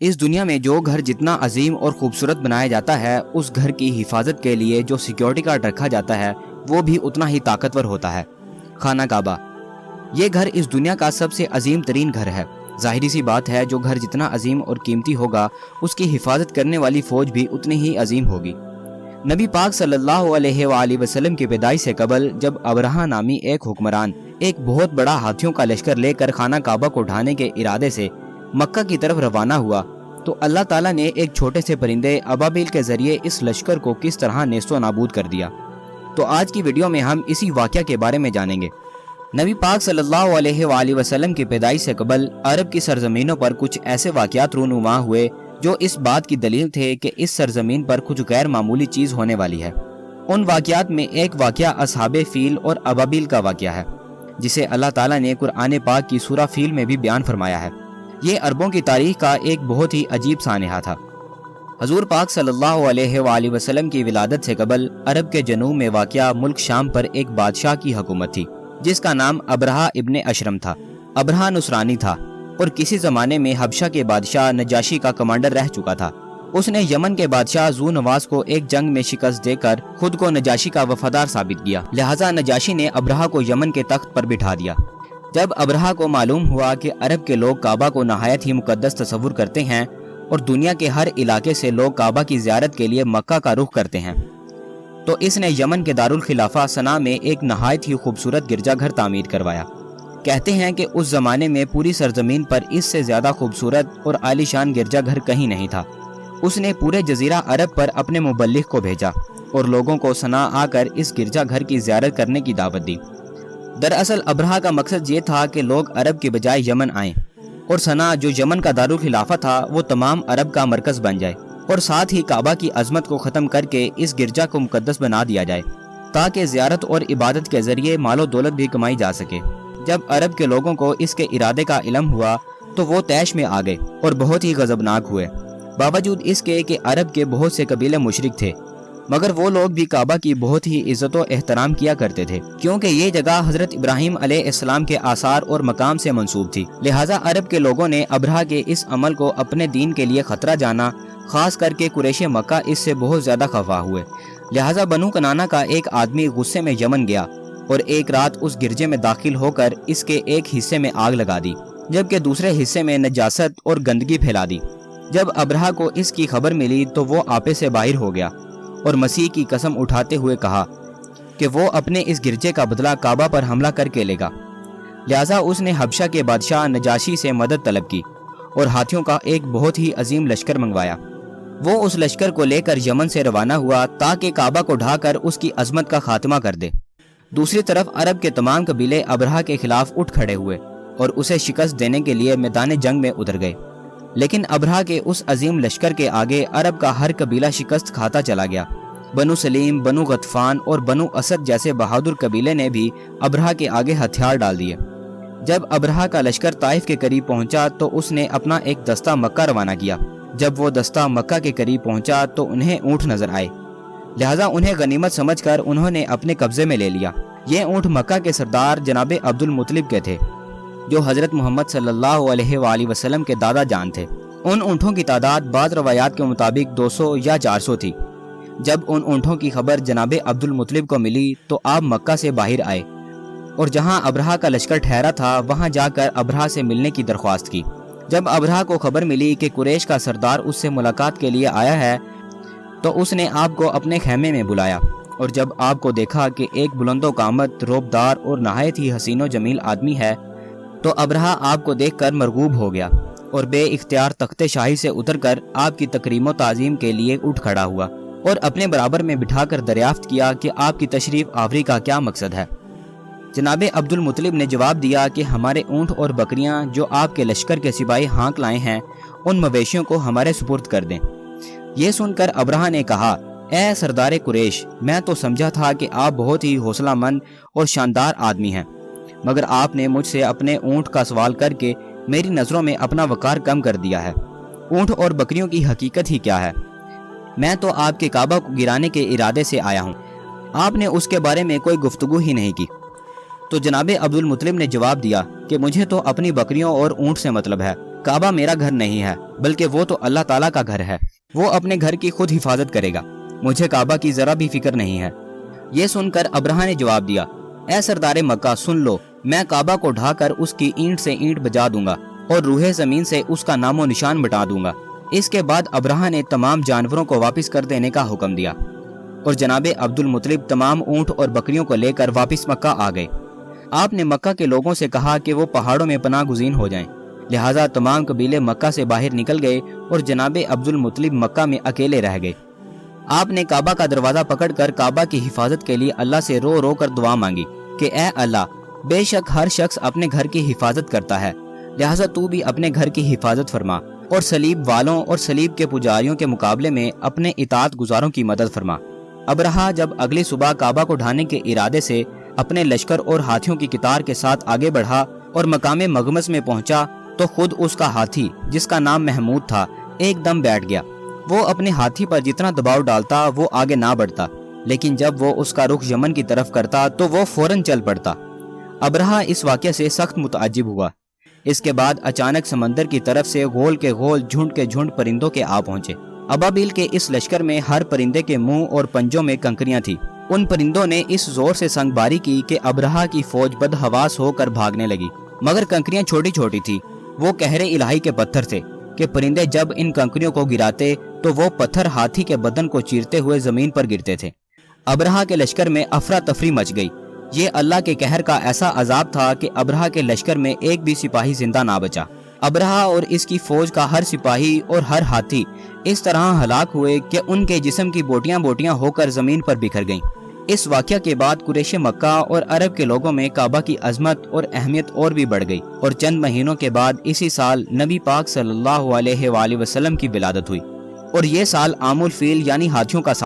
اس دنیا میں جو گھر جتنا عظیم اور خوبصورت بنایا جاتا ہے، اس گھر کی حفاظت کے لیے جو سیکیورٹی گارڈ رکھا جاتا ہے وہ بھی اتنا ہی طاقتور ہوتا ہے۔ خانہ کعبہ، یہ گھر اس دنیا کا سب سے عظیم ترین گھر ہے۔ ظاہری سی بات ہے، جو گھر جتنا عظیم اور قیمتی ہوگا اس کی حفاظت کرنے والی فوج بھی اتنی ہی عظیم ہوگی۔ نبی پاک صلی اللہ علیہ وآلہ وسلم کی پیدائش سے قبل جب ابرہہ نامی ایک حکمران ایک بہت بڑا ہاتھیوں کا لشکر لے کر خانہ کعبہ کو ڈھانے کے ارادے سے مکہ کی طرف روانہ ہوا، تو اللہ تعالیٰ نے ایک چھوٹے سے پرندے ابابیل کے ذریعے اس لشکر کو کس طرح نیست و نابود کر دیا۔ تو آج کی ویڈیو میں ہم اسی واقعہ کے بارے میں جانیں گے۔ نبی پاک صلی اللہ علیہ وآلہ وسلم کی پیدائش سے قبل عرب کی سرزمینوں پر کچھ ایسے واقعات رونما ہوئے جو اس بات کی دلیل تھے کہ اس سرزمین پر کچھ غیر معمولی چیز ہونے والی ہے۔ ان واقعات میں ایک واقعہ اصحاب فیل اور ابابیل کا واقعہ ہے، جسے اللہ تعالیٰ نے قرآن پاک کی سورہ فیل میں بھی بیان فرمایا ہے۔ یہ عربوں کی تاریخ کا ایک بہت ہی عجیب سانحہ تھا۔ حضور پاک صلی اللہ علیہ وآلہ وسلم کی ولادت سے قبل عرب کے جنوب میں واقع ملک شام پر ایک بادشاہ کی حکومت تھی جس کا نام ابرہہ ابن اشرم تھا۔ ابرہہ نصرانی تھا اور کسی زمانے میں حبشہ کے بادشاہ نجاشی کا کمانڈر رہ چکا تھا۔ اس نے یمن کے بادشاہ ذو نواس کو ایک جنگ میں شکست دے کر خود کو نجاشی کا وفادار ثابت کیا، لہٰذا نجاشی نے ابرہہ کو یمن کے تخت پر بٹھا دیا۔ جب ابرہہ کو معلوم ہوا کہ عرب کے لوگ کعبہ کو نہایت ہی مقدس تصور کرتے ہیں اور دنیا کے ہر علاقے سے لوگ کعبہ کی زیارت کے لیے مکہ کا رخ کرتے ہیں، تو اس نے یمن کے دارالخلافہ صنعا میں ایک نہایت ہی خوبصورت گرجا گھر تعمیر کروایا۔ کہتے ہیں کہ اس زمانے میں پوری سرزمین پر اس سے زیادہ خوبصورت اور عالی شان گرجا گھر کہیں نہیں تھا۔ اس نے پورے جزیرہ عرب پر اپنے مبلغ کو بھیجا اور لوگوں کو صنعا آ کر اس گرجا گھر کی زیارت کرنے کی دعوت دی۔ دراصل ابرہہ کا مقصد یہ تھا کہ لوگ عرب کے بجائے یمن آئیں اور صنعا جو یمن کا دارالخلافہ تھا وہ تمام عرب کا مرکز بن جائے، اور ساتھ ہی کعبہ کی عظمت کو ختم کر کے اس گرجا کو مقدس بنا دیا جائے تاکہ زیارت اور عبادت کے ذریعے مال و دولت بھی کمائی جا سکے۔ جب عرب کے لوگوں کو اس کے ارادے کا علم ہوا تو وہ طیش میں آ گئے اور بہت ہی غضبناک ہوئے، باوجود اس کے کہ عرب کے بہت سے قبیلے مشرک تھے، مگر وہ لوگ بھی کعبہ کی بہت ہی عزت و احترام کیا کرتے تھے کیونکہ یہ جگہ حضرت ابراہیم علیہ السلام کے آثار اور مقام سے منسوب تھی۔ لہٰذا عرب کے لوگوں نے ابرہہ کے اس عمل کو اپنے دین کے لیے خطرہ جانا، خاص کر کے قریش مکہ اس سے بہت زیادہ خفا ہوئے۔ لہٰذا بنو کنانہ کا ایک آدمی غصے میں یمن گیا اور ایک رات اس گرجے میں داخل ہو کر اس کے ایک حصے میں آگ لگا دی، جبکہ دوسرے حصے میں نجاست اور گندگی پھیلا دی۔ جب ابرہہ کو اس کی خبر ملی تو وہ آپے سے باہر ہو گیا اور مسیح کی قسم اٹھاتے ہوئے کہا کہ وہ اپنے اس گرجے کا بدلہ کعبہ پر حملہ کر کے لے گا۔ لہٰذا اس نے حبشہ کے بادشاہ نجاشی سے مدد طلب کی اور ہاتھیوں کا ایک بہت ہی عظیم لشکر منگوایا۔ وہ اس لشکر کو لے کر یمن سے روانہ ہوا تاکہ کعبہ کو ڈھا کر اس کی عظمت کا خاتمہ کر دے۔ دوسری طرف عرب کے تمام قبیلے ابرہہ کے خلاف اٹھ کھڑے ہوئے اور اسے شکست دینے کے لیے میدان جنگ میں اتر گئے، لیکن ابرہہ کے اس عظیم لشکر کے آگے عرب کا ہر قبیلہ شکست کھاتا چلا گیا۔ بنو سلیم، بنو غطفان اور بنو اسد جیسے بہادر قبیلے نے بھی ابرہہ کے آگے ہتھیار ڈال دیے۔ جب ابرہہ کا لشکر طائف کے قریب پہنچا تو اس نے اپنا ایک دستہ مکہ روانہ کیا۔ جب وہ دستہ مکہ کے قریب پہنچا تو انہیں اونٹ نظر آئے، لہٰذا انہیں غنیمت سمجھ کر انہوں نے اپنے قبضے میں لے لیا۔ یہ اونٹ مکہ کے سردار جناب عبد المطلب کے تھے، جو حضرت محمد صلی اللہ علیہ وآلہ وسلم کے دادا جان تھے۔ ان اونٹوں کی تعداد بعض روایات کے مطابق 200 یا 400 تھی۔ جب ان اونٹوں کی خبر جناب عبد المطلب کو ملی تو آپ مکہ سے باہر آئے اور جہاں ابرہہ کا لشکر ٹھہرا تھا وہاں جا کر ابرہہ سے ملنے کی درخواست کی۔ جب ابرہہ کو خبر ملی کہ قریش کا سردار اس سے ملاقات کے لیے آیا ہے تو اس نے آپ کو اپنے خیمے میں بلایا، اور جب آپ کو دیکھا کہ ایک بلند و قامت، روبدار اور نہایت ہی حسین و جمیل آدمی ہے تو ابرہہ آپ کو دیکھ کر مرغوب ہو گیا اور بے اختیار تخت شاہی سے اتر کر آپ کی تکریم و تعظیم کے لیے اٹھ کھڑا ہوا اور اپنے برابر میں بٹھا کر دریافت کیا کہ آپ کی تشریف آوری کا کیا مقصد ہے۔ جناب عبد المطلب نے جواب دیا کہ ہمارے اونٹ اور بکریاں جو آپ کے لشکر کے سپاہی ہانک لائے ہیں ان مویشیوں کو ہمارے سپرد کر دیں۔ یہ سن کر ابرہہ نے کہا، اے سردار قریش، میں تو سمجھا تھا کہ آپ بہت ہی حوصلہ مند اور شاندار آدمی ہیں، مگر آپ نے مجھ سے اپنے اونٹ کا سوال کر کے میری نظروں میں اپنا وقار کم کر دیا ہے۔ اونٹ اور بکریوں کی حقیقت ہی کیا ہے؟ میں تو آپ کے کعبہ کو گرانے کے ارادے سے آیا ہوں، آپ نے اس کے بارے میں کوئی گفتگو ہی نہیں کی۔ تو جناب عبد المطلب نے جواب دیا کہ مجھے تو اپنی بکریوں اور اونٹ سے مطلب ہے، کعبہ میرا گھر نہیں ہے بلکہ وہ تو اللہ تعالیٰ کا گھر ہے، وہ اپنے گھر کی خود حفاظت کرے گا، مجھے کعبہ کی ذرا بھی فکر نہیں ہے۔ یہ سن کر ابرہہ نے جواب دیا، اے سردار مکہ سن لو، میں کعبہ کو ڈھا کر اس کی اینٹ سے اینٹ بجا دوں گا اور روح زمین سے اس کا نام و نشان مٹا دوں گا۔ اس کے بعد ابرہہ نے تمام جانوروں کو واپس کر دینے کا حکم دیا اور جناب عبد المطلب تمام اونٹ اور بکریوں کو لے کر واپس مکہ آ گئے۔ آپ نے مکہ کے لوگوں سے کہا کہ وہ پہاڑوں میں پناہ گزین ہو جائیں، لہٰذا تمام قبیلے مکہ سے باہر نکل گئے اور جناب عبد المطلب مکہ میں اکیلے رہ گئے۔ آپ نے کعبہ کا دروازہ پکڑ کر کعبہ کی حفاظت کے لیے اللہ سے رو رو کر دعا مانگی کہ اے اللہ، بے شک ہر شخص اپنے گھر کی حفاظت کرتا ہے، لہٰذا تو بھی اپنے گھر کی حفاظت فرما اور صلیب والوں اور صلیب کے پجاریوں کے مقابلے میں اپنے اطاعت گزاروں کی مدد فرما۔ ابرہہ جب اگلی صبح کعبہ کو ڈھانے کے ارادے سے اپنے لشکر اور ہاتھیوں کی قطار کے ساتھ آگے بڑھا اور مقام مغمس میں پہنچا تو خود اس کا ہاتھی جس کا نام محمود تھا ایک دم بیٹھ گیا۔ وہ اپنے ہاتھی پر جتنا دباؤ ڈالتا وہ آگے نہ بڑھتا، لیکن جب وہ اس کا رخ یمن کی طرف کرتا تو وہ فوراً چل پڑتا۔ ابرہہ اس واقعے سے سخت متعجب ہوا۔ اس کے بعد اچانک سمندر کی طرف سے غول کے غول جھنڈ کے جھنڈ پرندوں کے آ پہنچے۔ ابابیل کے اس لشکر میں ہر پرندے کے منہ اور پنجوں میں کنکریاں تھیں۔ ان پرندوں نے اس زور سے سنگ باری کی کہ ابرہہ کی فوج بدحواس ہو کر بھاگنے لگی، مگر کنکریاں چھوٹی چھوٹی تھی، وہ قہر الہی کے پتھر تھے کہ پرندے جب ان کنکریوں کو گراتے تو وہ پتھر ہاتھی کے بدن کو چیرتے ہوئے زمین پر گرتے تھے۔ ابرہہ کے لشکر میں افراتفری مچ گئی۔ یہ اللہ کے قہر کا ایسا عذاب تھا کہ ابرہہ کے لشکر میں ایک بھی سپاہی زندہ نہ بچا۔ ابرہہ اور اس کی فوج کا ہر سپاہی اور ہر ہاتھی اس طرح ہلاک ہوئے کہ ان کے جسم کی بوٹیاں بوٹیاں ہو کر زمین پر بکھر گئیں۔ اس واقعہ کے بعد قریش مکہ اور عرب کے لوگوں میں کعبہ کی عظمت اور اہمیت اور بھی بڑھ گئی، اور چند مہینوں کے بعد اسی سال نبی پاک صلی اللہ علیہ وآلہ وسلم کی ولادت ہوئی، اور یہ سال عام الفیل یعنی ہاتھیوں کا سال